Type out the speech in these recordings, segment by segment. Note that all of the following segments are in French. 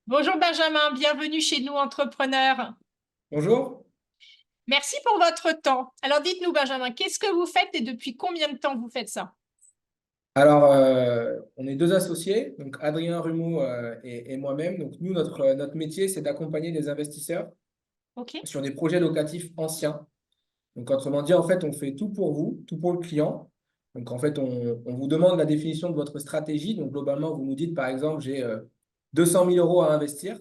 Bonjour Benjamin, bienvenue chez nous entrepreneurs. Bonjour. Merci pour votre temps. Alors dites-nous Benjamin, qu'est-ce que vous faites et depuis combien de temps vous faites ça? Alors, on est deux associés, donc Adrien Rumeau et moi-même. Donc, nous, notre métier, c'est d'accompagner les investisseurs Ok, sur des projets locatifs anciens. Donc, autrement dit, en fait, on fait tout pour vous, tout pour le client. Donc, en fait, on vous demande la définition de votre stratégie. Donc, globalement, vous nous dites, par exemple, j'ai 200 000 euros à investir.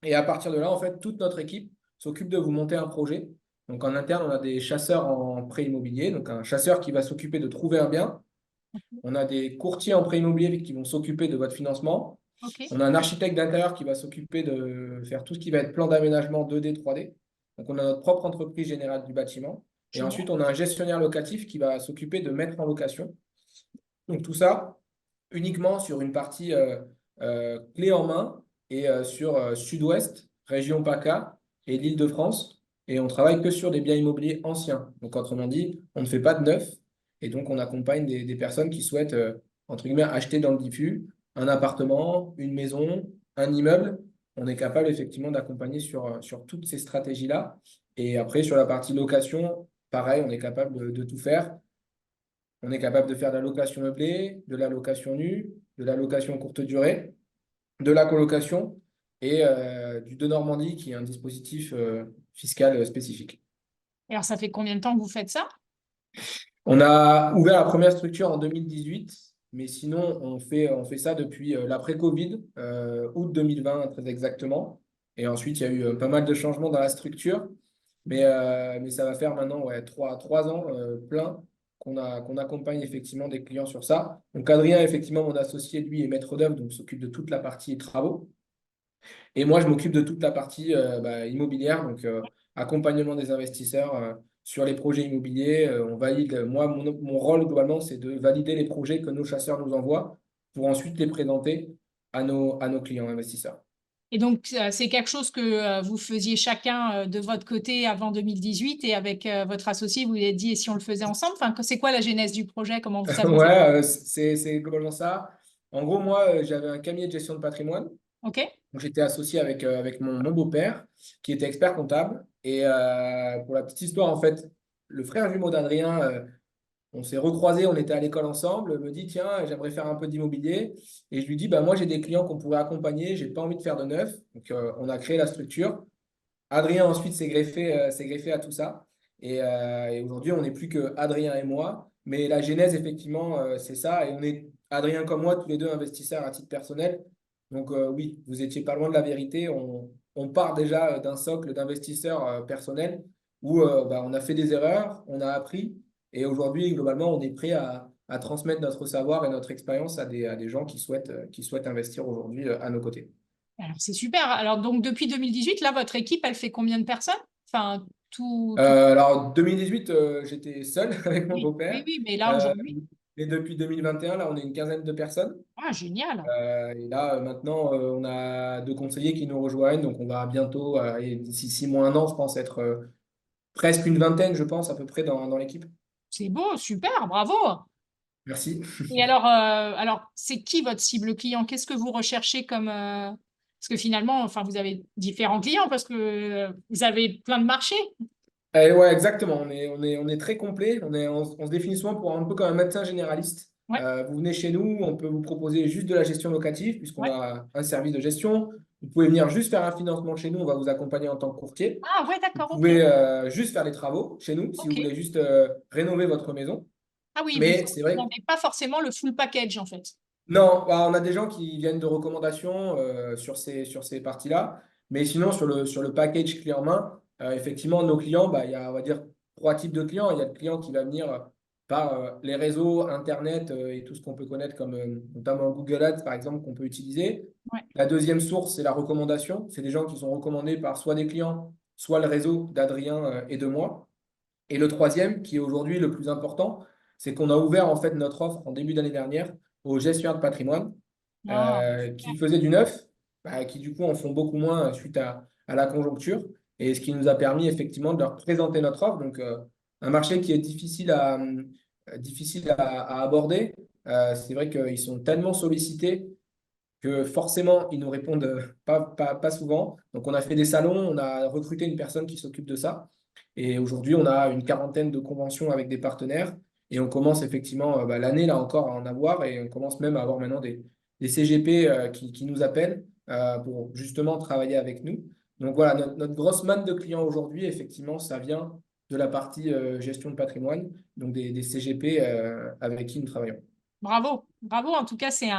Et à partir de là, en fait, toute notre équipe s'occupe de vous monter un projet. Donc, en interne, on a des chasseurs en prêt immobilier. Donc, un chasseur qui va s'occuper de trouver un bien. On a des courtiers en prêt immobilier qui vont s'occuper de votre financement. ok, On a un architecte d'intérieur qui va s'occuper de faire tout ce qui va être plan d'aménagement 2D, 3D. Donc, on a notre propre entreprise générale du bâtiment. Et génial. ensuite, on a un gestionnaire locatif qui va s'occuper de mettre en location. Donc, tout ça uniquement sur une partie clé en main et sur Sud-Ouest, région PACA et l'Île-de-France. Et on travaille que sur des biens immobiliers anciens. Donc, autrement dit, on ne fait pas de neuf. Et donc, on accompagne des personnes qui souhaitent, entre guillemets, acheter dans le diffus un appartement, une maison, un immeuble. On est capable effectivement d'accompagner sur toutes ces stratégies-là. Et après, sur la partie location, pareil, on est capable de tout faire. On est capable de faire de la location meublée, de la location nue, de la location courte durée, de la colocation et du De Normandie, qui est un dispositif fiscal spécifique. Alors ça fait combien de temps que vous faites ça? On a ouvert la première structure en 2018, mais sinon, on fait ça depuis l'après-Covid, août 2020 très exactement. Et ensuite, il y a eu pas mal de changements dans la structure, mais ça va faire maintenant ouais, trois ans plein qu'on accompagne effectivement des clients sur ça. Donc, Adrien, effectivement, mon associé, lui, est maître d'œuvre, donc s'occupe de toute la partie travaux. Et moi, je m'occupe de toute la partie immobilière, donc accompagnement des investisseurs sur les projets immobiliers. On valide, moi, mon rôle globalement, c'est de valider les projets que nos chasseurs nous envoient pour ensuite les présenter à nos clients investisseurs. Et donc c'est quelque chose que vous faisiez chacun de votre côté avant 2018 et avec votre associé, vous vous êtes dit et si on le faisait ensemble? Enfin, c'est quoi la genèse du projet? Comment ça vous est? Ouais, c'est globalement ça. En gros, moi, j'avais un cabinet de gestion de patrimoine. Ok, Donc, j'étais associé avec mon beau-père, qui était expert comptable. Et pour la petite histoire, en fait, le frère jumeau d'Adrien, on s'est recroisés, on était à l'école ensemble, me dit, tiens, j'aimerais faire un peu d'immobilier. Et je lui dis, bah, moi, j'ai des clients qu'on pourrait accompagner, j'ai pas envie de faire de neuf. Donc, on a créé la structure. Adrien, ensuite, s'est greffé à tout ça. Et aujourd'hui, on n'est plus que Adrien et moi. Mais la genèse, effectivement, c'est ça. Et on est, Adrien comme moi, tous les deux investisseurs à titre personnel. Donc, oui, vous étiez pas loin de la vérité. On part déjà d'un socle d'investisseurs personnels où bah, on a fait des erreurs, on a appris. Et aujourd'hui, globalement, on est prêt à transmettre notre savoir et notre expérience à des gens qui souhaitent investir aujourd'hui à nos côtés. alors c'est super. Alors donc depuis 2018, là, votre équipe, elle fait combien de personnes? Enfin, tout... Alors, 2018, j'étais seul avec mon Oui, oui, beau-père. oui, mais là Euh, aujourd'hui, et depuis 2021, là, on est une quinzaine de personnes. ah, génial. Et là, maintenant, on a deux conseillers qui nous rejoignent. Donc, on va bientôt, et d'ici 6 mois, un an, je pense, être presque une vingtaine, je pense, à peu près dans l'équipe. C'est beau, super, bravo. Merci. Et alors c'est qui votre cible client? Qu'est-ce que vous recherchez comme parce que finalement, enfin, vous avez différents clients parce que vous avez plein de marchés. Ouais, exactement. On est très complet. On se définit souvent pour un peu comme un médecin généraliste. Ouais, Vous venez chez nous, on peut vous proposer juste de la gestion locative, puisqu'on ouais. a un service de gestion. Vous pouvez venir juste faire un financement chez nous, on va vous accompagner en tant que courtier. Ah ouais, Vous d'accord, ok, pouvez juste faire des travaux chez nous, si vous ok. voulez juste rénover votre maison. Ah oui, Mais c'est vous vrai que n'avez pas forcément le full package en fait. non, bah, on a des gens qui viennent de recommandations sur ces parties-là. Mais sinon, sur le package clé en main, effectivement, nos clients, bah, il y a, on va dire, trois types de clients. Il y a le client qui va venir par les réseaux, Internet et tout ce qu'on peut connaître comme notamment Google Ads, par exemple, qu'on peut utiliser. Ouais. La deuxième source, c'est la recommandation. C'est des gens qui sont recommandés par soit des clients, soit le réseau d'Adrien et de moi. Et le troisième, qui est aujourd'hui le plus important, c'est qu'on a ouvert en fait notre offre en début d'année dernière aux gestionnaires de patrimoine Ah, qui faisaient du neuf, bah, qui du coup en font beaucoup moins suite à la conjoncture, et ce qui nous a permis effectivement de leur présenter notre offre. Donc un marché qui est difficile à aborder. C'est vrai qu'ils sont tellement sollicités que forcément, ils nous répondent pas souvent. Donc, on a fait des salons, on a recruté une personne qui s'occupe de ça. Et aujourd'hui, on a une quarantaine de conventions avec des partenaires. Et on commence effectivement l'année, là encore, à en avoir. Et on commence même à avoir maintenant des CGP qui nous appellent pour justement travailler avec nous. Donc voilà, notre grosse manne de clients aujourd'hui, effectivement, ça vient de la partie gestion de patrimoine, donc des CGP avec qui nous travaillons. Bravo, bravo. En tout cas, c'est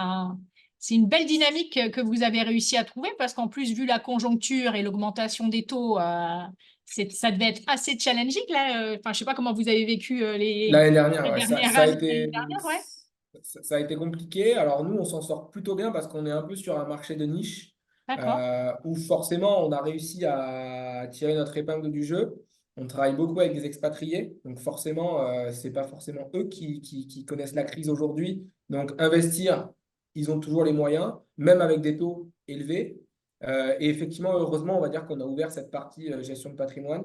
une belle dynamique que vous avez réussi à trouver parce qu'en plus, vu la conjoncture et l'augmentation des taux, ça devait être assez challenging là. Enfin, je sais pas comment vous avez vécu L'année dernière, les ouais, dernières ça a années, l'année été, dernière, ouais. ça a été compliqué. Alors nous, on s'en sort plutôt bien parce qu'on est un peu sur un marché de niche D'accord. où forcément, on a réussi à tirer notre épingle du jeu. On travaille beaucoup avec des expatriés. Donc forcément, c'est pas forcément eux qui connaissent la crise aujourd'hui. Donc investir, ils ont toujours les moyens, même avec des taux élevés. Et effectivement, heureusement, on va dire qu'on a ouvert cette partie gestion de patrimoine,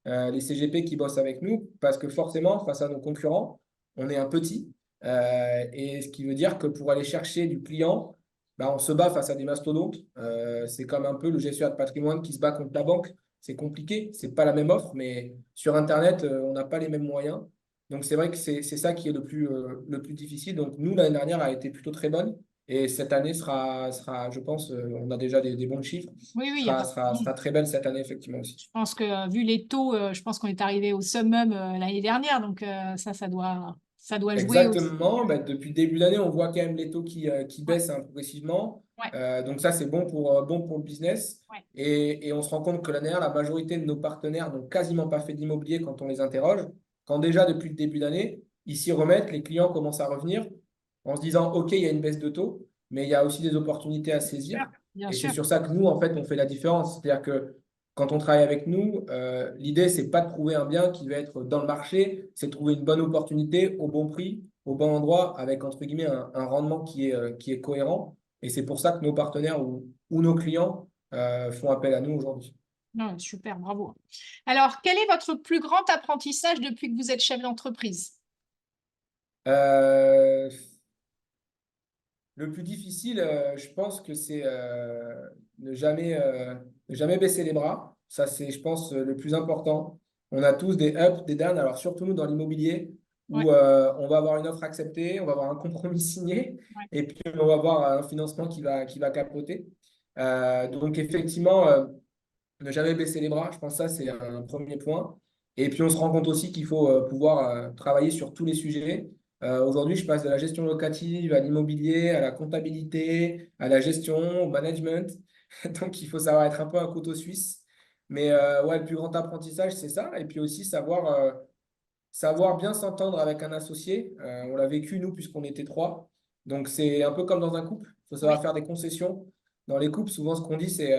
les CGP qui bossent avec nous, parce que forcément, face à nos concurrents, on est un petit. Et ce qui veut dire que pour aller chercher du client, bah, on se bat face à des mastodontes. C'est comme un peu le gestionnaire de patrimoine qui se bat contre la banque. C'est compliqué, c'est pas la même offre, mais sur Internet, on n'a pas les mêmes moyens. Donc c'est vrai que c'est ça qui est le plus difficile. Donc nous, l'année dernière a été plutôt très bonne. Et cette année sera je pense, on a déjà des bons chiffres, Oui, oui, il n'y a pas de sera souci. très belle cette année, effectivement aussi. Je pense que vu les taux, je pense qu'on est arrivé au summum l'année dernière, donc ça doit jouer aussi. Exactement. Bah, depuis le début d'année, on voit quand même les taux qui Ouais, baissent progressivement. ouais, Donc ça, c'est bon pour le business. ouais. Et on se rend compte que l'année dernière, la majorité de nos partenaires n'ont quasiment pas fait d'immobilier quand on les interroge. Quand déjà, depuis le début d'année, ils s'y remettent, les clients commencent à revenir en se disant, OK, il y a une baisse de taux, mais il y a aussi des opportunités à Bien sûr, saisir. bien Et c'est sûr. sur ça que nous, en fait, on fait la différence. C'est-à-dire que quand on travaille avec nous, l'idée, c'est pas de trouver un bien qui va être dans le marché, c'est de trouver une bonne opportunité au bon prix, au bon endroit, avec entre guillemets un rendement qui est cohérent. Et c'est pour ça que nos partenaires ou nos clients font appel à nous aujourd'hui. Non, super, bravo. Alors, quel est votre plus grand apprentissage depuis que vous êtes chef d'entreprise? Euh, le plus difficile, je pense que c'est ne jamais baisser les bras. Ça, c'est, je pense, le plus important. On a tous des ups, des downs. Alors, surtout nous, dans l'immobilier, Ouais, où on va avoir une offre acceptée, on va avoir un compromis signé, ouais. et puis on va avoir un financement qui va capoter. Donc, effectivement, ne jamais baisser les bras, je pense que ça, c'est un premier point. Et puis, on se rend compte aussi qu'il faut pouvoir travailler sur tous les sujets. Aujourd'hui, je passe de la gestion locative à l'immobilier, à la comptabilité, à la gestion, au management. Donc, il faut savoir être un peu un couteau suisse. Mais ouais, le plus grand apprentissage, c'est ça. Et puis aussi, savoir bien s'entendre avec un associé. On l'a vécu, nous, puisqu'on était trois. Donc, c'est un peu comme dans un couple. Il faut Oui, savoir faire des concessions. Dans les couples, souvent, ce qu'on dit, c'est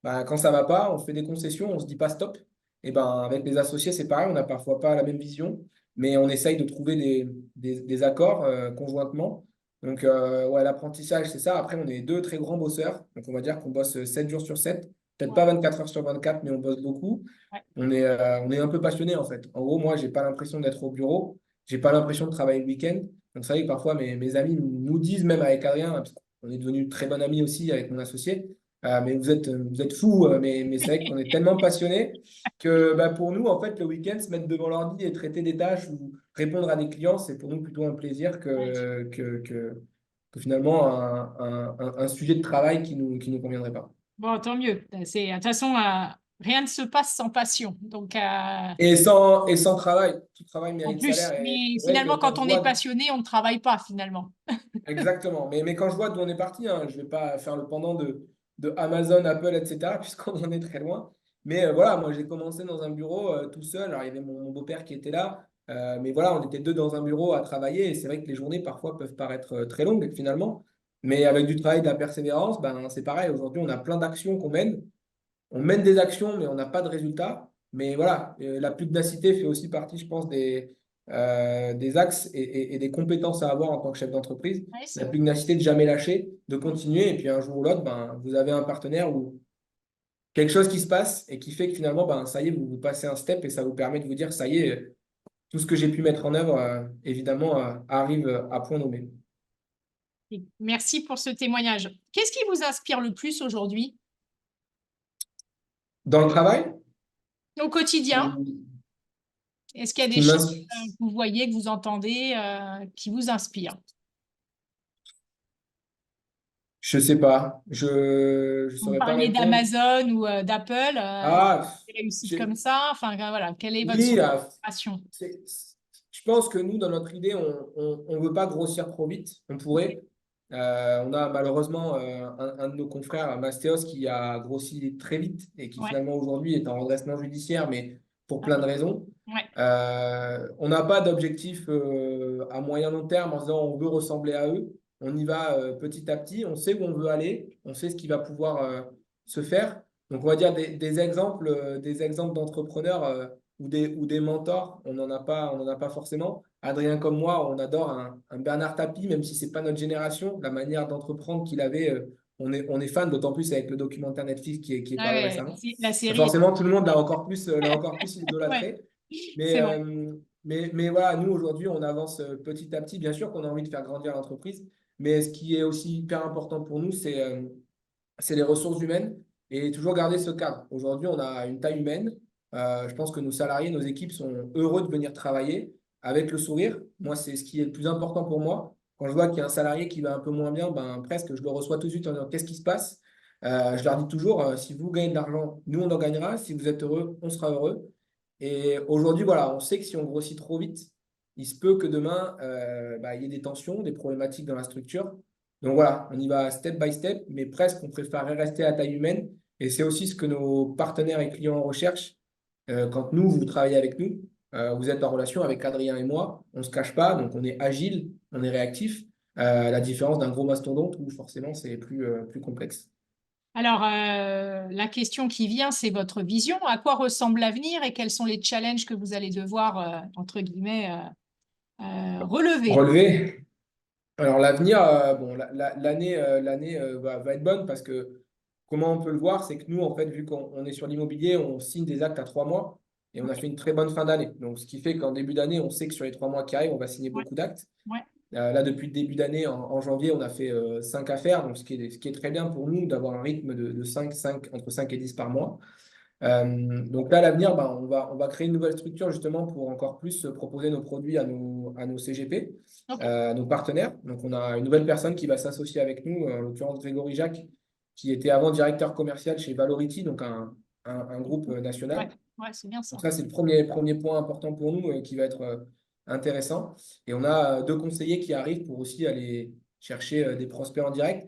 bah, quand ça va pas, on fait des concessions, on se dit pas stop. Et ben, avec les associés, c'est pareil. On n'a parfois pas la même vision, mais on essaye de trouver des accords conjointement. Donc, ouais, l'apprentissage, c'est ça. Après, on est deux très grands bosseurs. Donc, on va dire qu'on bosse 7 jours sur 7. Peut-être ouais, pas 24 heures sur 24, mais on bosse beaucoup. ouais. On est un peu passionné en fait. En gros, moi, j'ai pas l'impression d'être au bureau. J'ai pas l'impression de travailler le week-end. Donc, c'est vrai que parfois, mes amis nous disent, même avec Adrien, parce qu'on est devenu très bon amis aussi avec mon associé, mais vous êtes fous. Mais c'est vrai qu'on est tellement passionnés que bah, pour nous, en fait, le week-end, se mettre devant l'ordi et traiter des tâches ou répondre à des clients, c'est pour nous plutôt un plaisir que finalement un sujet de travail qui nous conviendrait pas. Bon, tant mieux. De toute façon, rien ne se passe sans passion. Donc, Et sans travail, tout travail en mérite salaire. plus, Et mais c'est vrai que finalement, quand quand je on est vois passionné, on ne travaille pas finalement. exactement, mais quand je vois d'où on est parti, hein, je ne vais pas faire le pendant de Amazon, Apple, etc., puisqu'on en est très loin. Mais voilà, moi j'ai commencé dans un bureau tout seul. Alors il y avait mon beau-père qui était là, mais voilà, on était deux dans un bureau à travailler. Et c'est vrai que les journées parfois peuvent paraître très longues finalement. Mais avec du travail, de la persévérance, ben, c'est pareil. Aujourd'hui, on a plein d'actions qu'on mène. On mène des actions, mais on n'a pas de résultats. Mais voilà, la pugnacité fait aussi partie, je pense, des axes et des compétences à avoir en tant que chef d'entreprise. Oui, c'est La vrai. pugnacité de jamais lâcher, de continuer. Et puis un jour ou l'autre, ben, vous avez un partenaire ou quelque chose qui se passe et qui fait que finalement, ben, ça y est, vous passez un step et ça vous permet de vous dire, ça y est, tout ce que j'ai pu mettre en œuvre, évidemment, arrive à point nommé. Et merci pour ce témoignage. Qu'est-ce qui vous inspire le plus aujourd'hui Dans le travail, au quotidien? Est-ce qu'il y a ce des qui choses m'inspire, que vous voyez, que vous entendez, qui vous inspirent? je sais pas, je Vous saurais pas parliez répondre. d'Amazon ou d'Apple, Ah, des réussites comme j'ai- ça. Enfin, voilà, quelle est votre oui, source d'inspiration? c'est- je pense que nous, dans notre idée, on veut pas grossir trop vite. On Ok. pourrait. On a malheureusement un de nos confrères, Mastéos, qui a grossi très vite et qui Ouais, finalement aujourd'hui est en redressement judiciaire, mais pour plein de d'accord. raisons. Ouais, On n'a pas d'objectif à moyen long terme en se disant on veut ressembler à eux. On y va petit à petit. On sait où on veut aller. On sait ce qui va pouvoir se faire. Donc, on va dire des exemples d'entrepreneurs ou des mentors. On n'en a pas forcément. Adrien comme moi, on adore un Bernard Tapie, même si c'est pas notre génération. La manière d'entreprendre qu'il avait, on est fan, d'autant plus avec le documentaire Netflix qui est ouais, paru ouais, récemment. la série. Forcément, tout le monde l'a encore plus Ouais, idolâtré. Mais, c'est vrai. voilà, nous, aujourd'hui, on avance petit à petit. Bien sûr qu'on a envie de faire grandir l'entreprise, mais ce qui est aussi hyper important pour nous, c'est les ressources humaines et toujours garder ce cadre. Aujourd'hui, on a une taille humaine. Je pense que nos salariés, nos équipes sont heureux de venir travailler avec le sourire. Moi, c'est ce qui est le plus important pour moi. Quand je vois qu'il y a un salarié qui va un peu moins bien, ben, presque, je le reçois tout de suite en disant qu'est-ce qui se passe? Je leur dis toujours, si vous gagnez de l'argent, nous, on en gagnera. Si vous êtes heureux, on sera heureux. Et aujourd'hui, voilà, on sait que si on grossit trop vite, il se peut que demain, bah, il y ait des tensions, des problématiques dans la structure. Donc voilà, on y va step by step, mais presque on préférerait rester à taille humaine. Et c'est aussi ce que nos partenaires et clients recherchent. Quand nous, vous travaillez avec nous, vous êtes en relation avec Adrien et moi, on ne se cache pas, donc on est agile, on est réactif. La différence d'un gros mastodonte où forcément c'est plus complexe. Alors, la question qui vient, c'est votre vision. À quoi ressemble l'avenir et quels sont les challenges que vous allez devoir, entre guillemets, relever? Relevé. Alors l'avenir, bon, l'année va être bonne parce que comment on peut le voir, c'est que nous, en fait, vu qu'on est sur l'immobilier, on signe des actes à 3 mois et on a Ok. fait une très bonne fin d'année. Donc ce qui fait qu'en début d'année, on sait que sur les 3 mois qui arrivent, on va signer Ouais, beaucoup d'actes. ouais. Là, depuis le début d'année, en janvier, on a fait 5 affaires, donc ce qui est très bien pour nous d'avoir un rythme de 5 entre 5 et 10 par mois. Donc là, à l'avenir, ben, on va créer une nouvelle structure justement pour encore plus proposer nos produits à nos CGP, Ok. nos partenaires. Donc on a une nouvelle personne qui va s'associer avec nous, en l'occurrence Grégory Jacques, qui était avant directeur commercial chez Valority, donc un groupe Ouais, national. ouais, c'est bien ça. Donc ça, c'est le premier point important pour nous qui va être intéressant. Et on a deux conseillers qui arrivent pour aussi aller chercher des prospects en direct.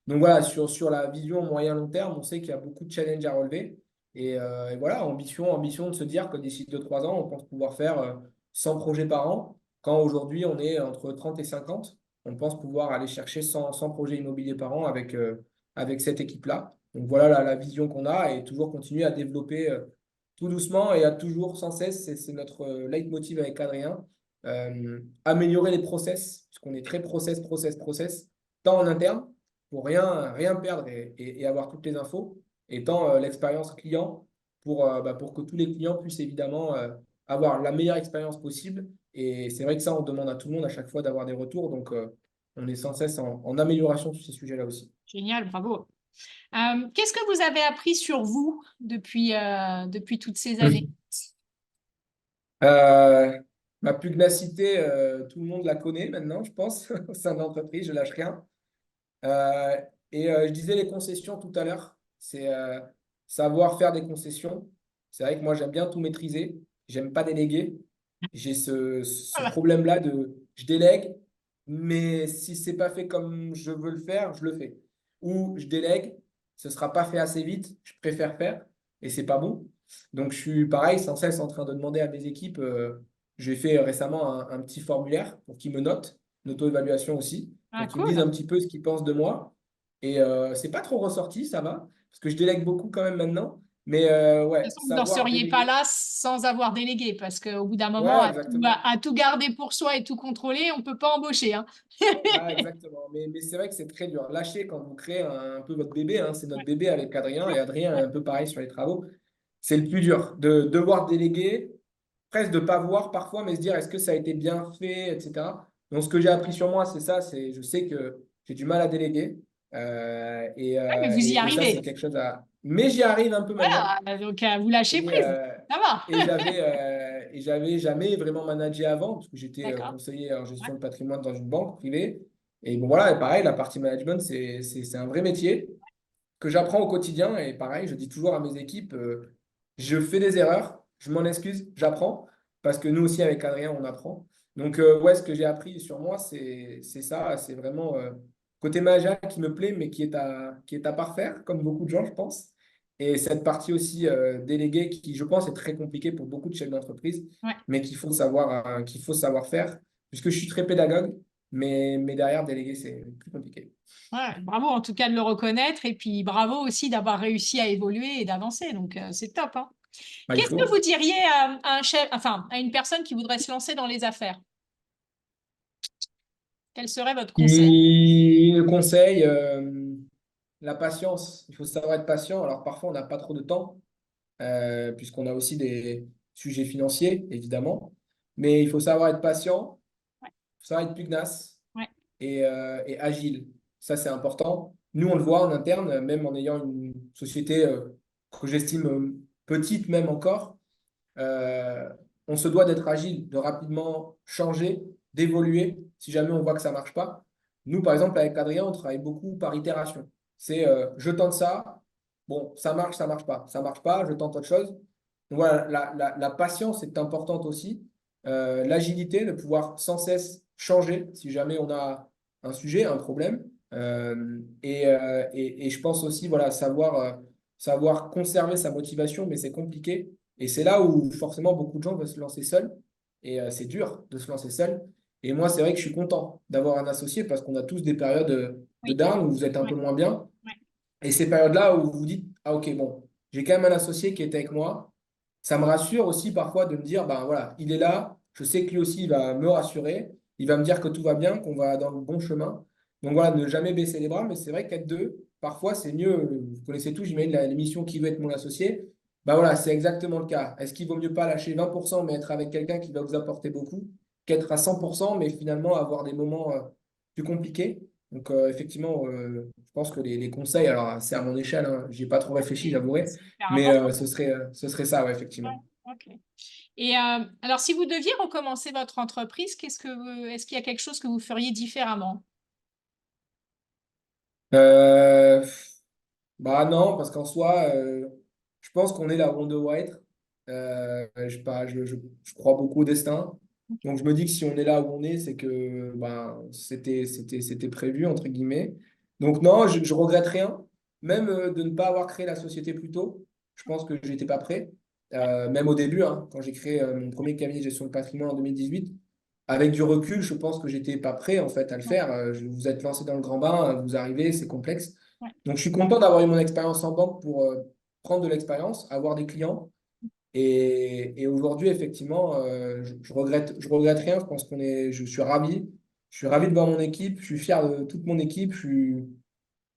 Donc voilà, sur la vision moyen-long terme, on sait qu'il y a beaucoup de challenges à relever. Et voilà, ambition de se dire que d'ici 2 3 ans, on pense pouvoir faire 100 projets par an. Quand aujourd'hui, on est entre 30 et 50, on pense pouvoir aller chercher 100 projets immobiliers par an avec cette équipe-là. Donc voilà la vision qu'on a et toujours continuer à développer tout doucement et à toujours sans cesse, c'est notre leitmotiv avec Adrien, améliorer les process, puisqu'on est très process, tant en interne, pour rien perdre et avoir toutes les infos, et tant l'expérience client pour que tous les clients puissent évidemment avoir la meilleure expérience possible. Et c'est vrai que ça, on demande à tout le monde à chaque fois d'avoir des retours, donc on est sans cesse en amélioration sur ces sujets-là aussi. Génial, bravo. Qu'est-ce que vous avez appris sur vous depuis toutes ces années? Euh, Ma pugnacité, tout le monde la connaît maintenant, je pense, au sein de l'entreprise, je lâche rien. Euh, je disais les concessions tout à l'heure, c'est savoir faire des concessions. C'est vrai que moi, j'aime bien tout maîtriser, j'aime pas déléguer. J'ai ce Voilà. problème-là de je délègue, mais si c'est pas fait comme je veux le faire, je le fais. Ou je délègue, ce sera pas fait assez vite, je préfère faire, et c'est pas bon. Donc, je suis pareil, sans cesse en train de demander à mes équipes. J'ai fait récemment un petit formulaire pour qu'ils me notent, une auto-évaluation aussi, Ah, pour qu'ils me disent cool. un petit peu ce qu'ils pensent de moi. Et c'est pas trop ressorti, ça va, parce que je délègue beaucoup quand même maintenant. Mais De toute ouais, façon, vous n'en savoir seriez pas déléguer. là sans avoir délégué, parce qu'au bout d'un moment, Ouais, exactement. à tout garder pour soi et tout contrôler, on ne peut pas embaucher, hein. Ah, exactement. Mais c'est vrai que c'est très dur. Lâcher quand vous créez un peu votre bébé, hein, c'est notre Ouais, bébé avec Adrien, et Adrien est ouais, un peu pareil sur les travaux. C'est le plus dur, de devoir déléguer, presque de ne pas voir parfois, mais se dire est-ce que ça a été bien fait, etc. Donc, ce que j'ai appris sur moi, c'est ça, c'est je sais que j'ai du mal à déléguer. Ouais, mais vous y Et ça, c'est arrivez. quelque chose à... Mais j'y arrive un peu maintenant. Voilà, donc vous lâchez Et, prise. Ça va. et j'avais jamais vraiment managé avant, parce que j'étais D'accord. conseiller en Ouais, gestion de patrimoine dans une banque privée. Et bon, voilà, et pareil, la partie management, c'est un vrai métier que j'apprends au quotidien. Et pareil, je dis toujours à mes équipes, je fais des erreurs, je m'en excuse, j'apprends, parce que nous aussi, avec Adrien, on apprend. Donc, ouais, ce que j'ai appris sur moi, c'est ça, c'est vraiment côté managérial qui me plaît, mais qui est à parfaire, comme beaucoup de gens, je pense. Et cette partie aussi déléguée, qui, je pense, est très compliquée pour beaucoup de chefs d'entreprise, ouais, mais qu'il faut savoir faire, puisque je suis très pédagogue, mais derrière, déléguer, c'est plus compliqué. ouais. Bravo en tout cas de le reconnaître et puis bravo aussi d'avoir réussi à évoluer et d'avancer. Donc c'est top, hein. Bah, il Qu'est-ce que vous faut. diriez à un chef, enfin à une personne qui voudrait se lancer dans les affaires? Quel serait votre conseil? Le conseil, la patience. Il faut savoir être patient. Alors parfois, on n'a pas trop de temps, puisqu'on a aussi des sujets financiers, évidemment. Mais il faut savoir être patient, Ouais, il faut savoir être pugnace ouais, et agile. Ça, c'est important. Nous, on le voit en interne, même en ayant une société que j'estime petite même encore. Euh, on se doit d'être agile, de rapidement changer, d'évoluer si jamais on voit que ça ne marche pas. Nous, par exemple, avec Adrien, on travaille beaucoup par itération. C'est je tente ça, bon, ça marche pas. Ça marche pas, je tente autre chose. Donc voilà, la patience est importante aussi. L'agilité, de pouvoir sans cesse changer si jamais on a un sujet, un problème. Et je pense aussi, voilà, savoir conserver sa motivation, mais c'est compliqué et c'est là où forcément beaucoup de gens veulent se lancer seuls. Et c'est dur de se lancer seul. Et moi, c'est vrai que je suis content d'avoir un associé parce qu'on a tous des périodes de oui, down où vous êtes un ouais, peu moins bien. ouais. Et ces périodes-là où vous vous dites, ah ok, bon, j'ai quand même un associé qui est avec moi. Ça me rassure aussi parfois de me dire, ben voilà, il est là. Je sais que lui aussi, il va me rassurer. Il va me dire que tout va bien, qu'on va dans le bon chemin. Donc voilà, ne jamais baisser les bras. Mais c'est vrai qu'être deux, parfois, c'est mieux. Vous connaissez tous, j'imagine, l'émission Qui veut être mon associé. Ben voilà, c'est exactement le cas. Est-ce qu'il vaut mieux pas lâcher 20% mais être avec quelqu'un qui va vous apporter beaucoup, qu'être à 100% mais finalement avoir des moments plus compliqués? Donc, effectivement, je pense que les conseils, alors c'est à mon échelle, hein, j'y ai pas trop réfléchi, j'avouerai, C'est hyper mais important. ce serait ça, ouais, Ouais, effectivement. ok. Et alors, si vous deviez recommencer votre entreprise, est-ce qu'il y a quelque chose que vous feriez différemment? Euh, Bah non, parce qu'en soi, je pense qu'on est là où on doit être. Je, sais pas, je crois beaucoup au destin. Donc je me dis que si on est là où on est, c'est que ben, c'était prévu, entre guillemets. Donc non, je regrette rien. Même de ne pas avoir créé la société plus tôt. Je pense que je n'étais pas prêt. Même au début, hein, quand j'ai créé mon premier cabinet de gestion de patrimoine en 2018, avec du recul, je pense que j'étais pas prêt en fait à le Ouais, faire. Vous êtes lancé dans le grand bain, vous arrivez, c'est complexe. ouais. Donc, je suis content d'avoir eu mon expérience en banque pour prendre de l'expérience, avoir des clients. Et aujourd'hui, effectivement, je regrette rien. Je pense je suis ravi. Je suis ravi de voir mon équipe. Je suis fier de toute mon équipe.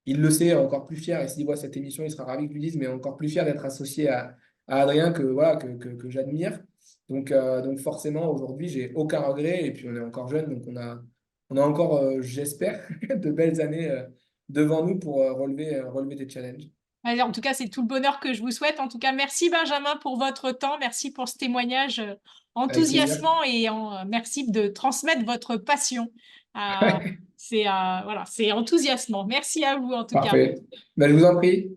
Il le sait, encore plus fier. Et s'il voit cette émission, il sera ravi que je lui dise, mais encore plus fier d'être associé à Adrien voilà, que j'admire. Donc forcément, aujourd'hui, j'ai aucun regret. Et puis, on est encore jeune, donc on a encore, j'espère, de belles années devant nous pour relever des challenges. Allez, en tout cas, c'est tout le bonheur que je vous souhaite. En tout cas, merci Benjamin pour votre temps. Merci pour ce témoignage Avec plaisir. enthousiasmant et merci de transmettre votre passion. Euh, voilà, c'est enthousiasmant. Merci à vous en tout cas. Parfait. Ben, je vous en prie.